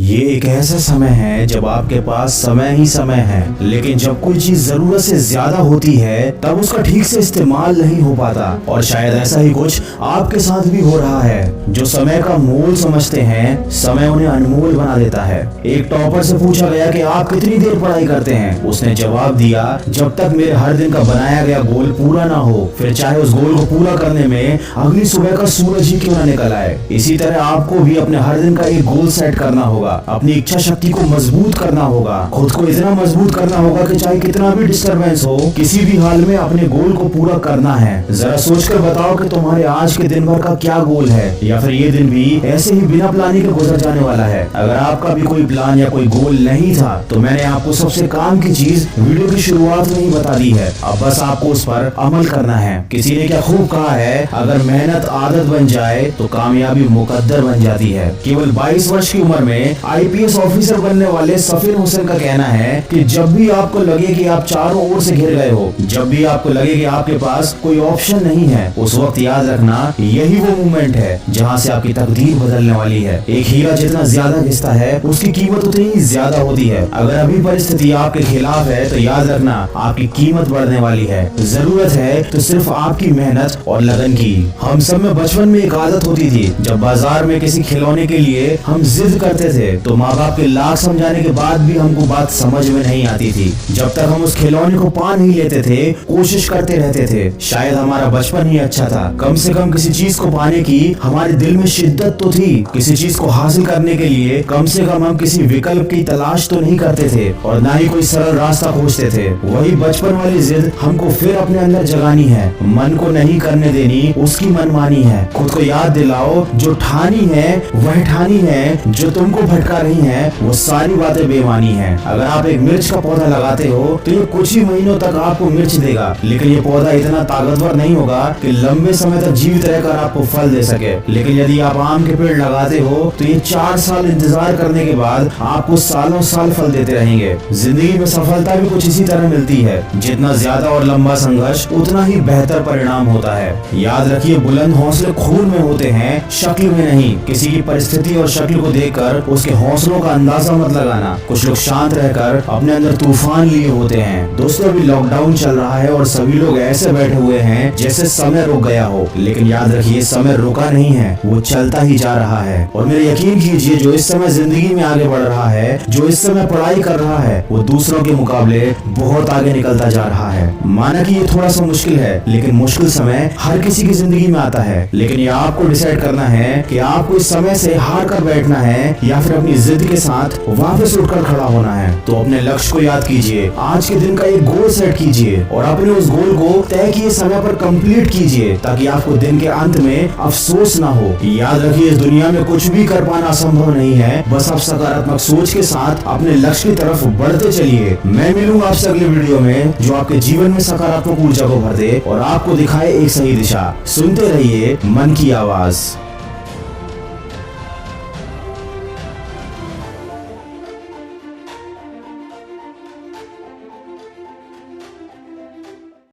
ये एक ऐसा समय है जब आपके पास समय ही समय है, लेकिन जब कोई चीज जरूरत से ज्यादा होती है तब उसका ठीक से इस्तेमाल नहीं हो पाता। और शायद ऐसा ही कुछ आपके साथ भी हो रहा है। जो समय का मोल समझते हैं, समय उन्हें अनमोल बना देता है। एक टॉपर से पूछा गया कि आप कितनी देर पढ़ाई करते हैं। उसने जवाब दिया, जब तक मेरे हर दिन का बनाया गया गोल पूरा ना हो, फिर चाहे उस गोल को पूरा करने में अगली सुबह का सूरज ही क्यों ना निकल आए। इसी तरह आपको भी अपने हर दिन का एक गोल सेट करना होगा, अपनी इच्छा शक्ति को मजबूत करना होगा, खुद को इतना मजबूत करना होगा कि चाहे कितना भी डिस्टरबेंस हो, किसी भी हाल में अपने गोल को पूरा करना है। जरा सोचकर बताओ कि तुम्हारे आज के दिन भर का क्या गोल है, या फिर ये दिन भी ऐसे ही बिना प्लानिंग के गुजर जाने वाला है। अगर आपका भी कोई प्लान या कोई गोल नहीं था तो मैंने आपको सबसे काम की चीज वीडियो की शुरुआत में ही बता दी है। अब बस आपको उस पर अमल करना है। किसी ने क्या खूब कहा है, अगर मेहनत आदत बन जाए तो कामयाबी मुकद्दर बन जाती है। केवल 22 वर्ष की उम्र में आईपीएस ऑफिसर बनने वाले सफीर हुसैन का कहना है कि जब भी आपको लगे कि आप चारों ओर से घिर गए हो, जब भी आपको लगे कि आपके पास कोई ऑप्शन नहीं है, उस वक्त याद रखना यही वो मोमेंट है जहां से आपकी तकदीर बदलने वाली है। एक हीरा जितना ज्यादा घिसता है उसकी कीमत उतनी ही ज्यादा होती है। अगर अभी परिस्थिति आपके खिलाफ है तो याद रखना आपकी कीमत बढ़ने वाली है। जरूरत है तो सिर्फ आपकी मेहनत और लगन की। हम सब में बचपन में एक आदत होती थी, जब बाजार में किसी खिलौने के लिए हम जिद करते थे तो माँ बाप के लाख समझाने के बाद भी हमको बात समझ में नहीं आती थी। जब तक हम उस खिलौने को पा नहीं लेते थे, कोशिश करते रहते थे। शायद हमारा बचपन ही अच्छा था। कम से कम किसी चीज को पाने की हमारे दिल में शिद्दत तो थी। किसी चीज को हासिल करने के लिए कम से कम हम किसी विकल्प की तलाश तो नहीं करते थे और ना ही कोई सरल रास्ता खोजते थे। वही बचपन वाली जिद हमको फिर अपने अंदर जगानी है। मन को नहीं करने देनी उसकी मनमानी है। खुद को याद दिलाओ, जो ठानी है वह ठानी है, जो तुमको भटका रही है वो सारी बातें बेमानी है। अगर आप एक मिर्च का पौधा लगाते हो तो ये कुछ ही महीनों तक आपको मिर्च देगा, लेकिन ये पौधा इतना ताकतवर नहीं होगा कि लंबे समय तक जीवित रहकर आपको फल दे सके। लेकिन यदि आप आम के पेड़ लगाते हो तो ये 4 साल इंतजार करने के बाद आपको सालों साल फल देते रहेंगे। जिंदगी में सफलता भी कुछ इसी तरह मिलती है। जितना ज्यादा और लंबा संघर्ष उतना ही बेहतर परिणाम होता है। याद रखिए, बुलंद हौसले खून में होते हैं, शक्ल में नहीं। किसी की परिस्थिति और शक्ल को देखकर उसके हौसलों का अंदाजा मत लगाना। कुछ लोग शांत रहकर अपने अंदर तूफान लिए होते हैं। दोस्तों, अभी लॉकडाउन चल रहा है और सभी लोग ऐसे बैठे हुए हैं जैसे समय रुक गया हो, लेकिन याद रखिए समय रुका नहीं है, वो चलता ही जा रहा है। और मेरे यकीन कीजिए, जो इस समय जिंदगी में आगे बढ़ रहा है, जो इस समय पढ़ाई कर रहा है, वो दूसरों के मुकाबले बहुत आगे निकलता जा रहा है। माना कि ये थोड़ा सा मुश्किल है, लेकिन मुश्किल समय हर किसी की जिंदगी में आता है। लेकिन ये आपको डिसाइड करना है कि आपको इस समय से हार कर बैठना है या फिर अपनी जिद के साथ वापस उठकर खड़ा होना है। तो अपने लक्ष्य को याद कीजिए, आज के दिन का एक गोल सेट कीजिए और अपने उस गोल को तय किए समय पर कंप्लीट कीजिए, ताकि आपको दिन के अंत में अफसोस ना हो। याद रखिए, इस दुनिया में कुछ भी कर पाना असंभव नहीं है। बस आप सकारात्मक सोच के साथ अपने लक्ष्य की तरफ बढ़ते चलिए। मैं मिलूंगा आपसे अगले वीडियो में, जो आपके जीवन में सकारात्मक ऊर्जा को भर दे और आपको दिखाए एक सही दिशा। सुनते रहिए मन की आवाज।